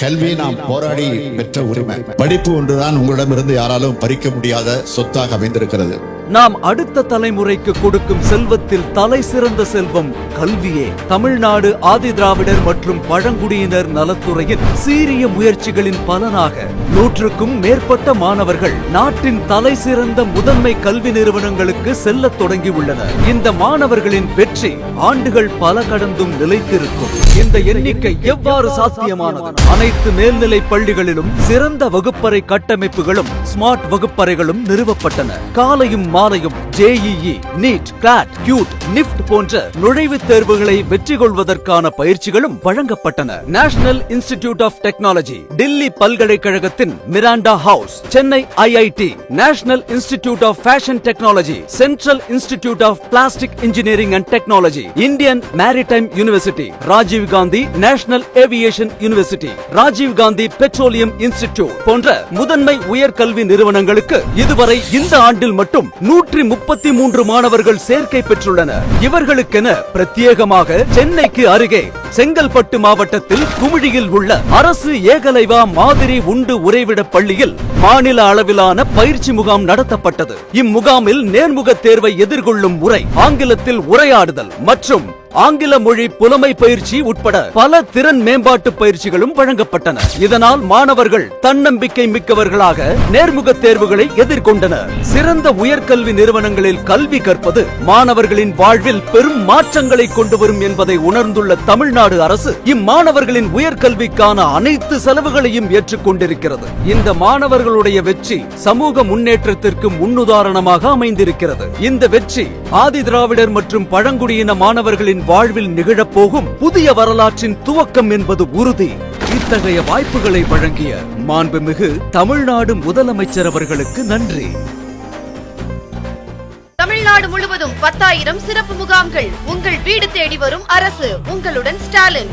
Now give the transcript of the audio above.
கல்வி நாம் போராடி பெற்ற உரிமை. படிப்பு ஒன்றுதான் உங்களிடமிருந்து யாராலும் பறிக்க முடியாத சொத்தாக அமைந்திருக்கிறது. நாம் அடுத்த தலைமுறைக்கு கொடுக்கும் செல்வத்தில் தலை சிறந்த செல்வம் கல்வியே. தமிழ்நாடு ஆதிதிராவிடர் மற்றும் பழங்குடியினர் நலத்துறையின் சீரிய முயற்சிகளின் பலனாக 100க்கும் மேற்பட்ட மாணவர்கள் நாட்டின் தலை சிறந்த முதன்மை கல்வி நிறுவனங்களுக்கு செல்லத் தொடங்கியுள்ளனர். இந்த மாணவர்களின் வெற்றி ஆண்டுகள் பல கடந்தும் நிலைத்திருக்கும். இந்த எண்ணிக்கை எவ்வாறு சாத்தியமானது? அனைத்து மேல்நிலை பள்ளிகளிலும் சிறந்த வகுப்பறை கட்டமைப்புகளும் ஸ்மார்ட் வகுப்பறைகளும் நிறுவப்பட்டன. காலையும் மாலையும் JEE, NEET, CLAT, CUET, NIFT போன்ற நுழைவுத் தேர்வுகளை வெற்றி கொள்வதற்கான பயிற்சிகளும் வழங்கப்பட்டன. National institute of technology, Delhi பல்கலைக்கழகத்தின் Miranda house, Chennai IIT, national institute of fashion technology, central institute of plastic engineering and technology, Indian maritime university, Rajiv Gandhi national aviation university, Rajiv Gandhi petroleum institute போன்ற முதன்மை உயர்கல்வி நிறுவனங்களுக்கு இதுவரை இந்த ஆண்டில் மட்டும் 133 மாணவர்கள் சேர்க்கை பெற்றுள்ளனர். இவர்களுக்கென பிரத்யேகமாக சென்னைக்கு அருகே செங்கல்பட்டு மாவட்டத்தில் குமிழியில் உள்ள அரசு ஏகலைவா மாதிரி உண்டு உறைவிட பள்ளியில் மாநில அளவிலான பயிற்சி முகாம் நடத்தப்பட்டது. இம்முகாமில் நேர்முக தேர்வை எதிர்கொள்ளும் முறை, ஆங்கிலத்தில் உரையாடுதல் மற்றும் ஆங்கில மொழி புலமை பயிற்சி உட்பட பல திறன் மேம்பாட்டு பயிற்சிகளும் வழங்கப்பட்டன. இதனால் மாணவர்கள் தன்னம்பிக்கை மிக்கவர்களாக நேர்முக தேர்வுகளை எதிர்கொண்டனர். சிறந்த உயர்கல்வி நிறுவனங்களில் கல்வி கற்பது மாணவர்களின் வாழ்வில் பெரும் மாற்றங்களை கொண்டு வரும் என்பதை உணர்ந்துள்ள தமிழ்நாடு அரசு இம்மாணவர்களின் உயர்கல்விக்கான அனைத்து செலவுகளையும் ஏற்றுக்கொண்டிருக்கிறது. இந்த மாணவர்களுடைய வெற்றி சமூக முன்னேற்றத்திற்கு முன்னுதாரணமாக அமைந்திருக்கிறது. இந்த வெற்றி ஆதிதிராவிடர் மற்றும் பழங்குடியின மாணவர்களின் வாழ்வில் நிகழப்போகும் புதிய வரலாற்றின் துவக்கம் என்பது உறுதி. இத்தகைய வாய்ப்புகளை வழங்கிய மாண்புமிகு தமிழ்நாடு முதலமைச்சர் அவர்களுக்கு நன்றி. தமிழ்நாடு முழுவதும் 10,000 சிறப்பு முகாம்கள். உங்கள் வீடு தேடி வரும் அரசு. உங்களுடன் ஸ்டாலின்.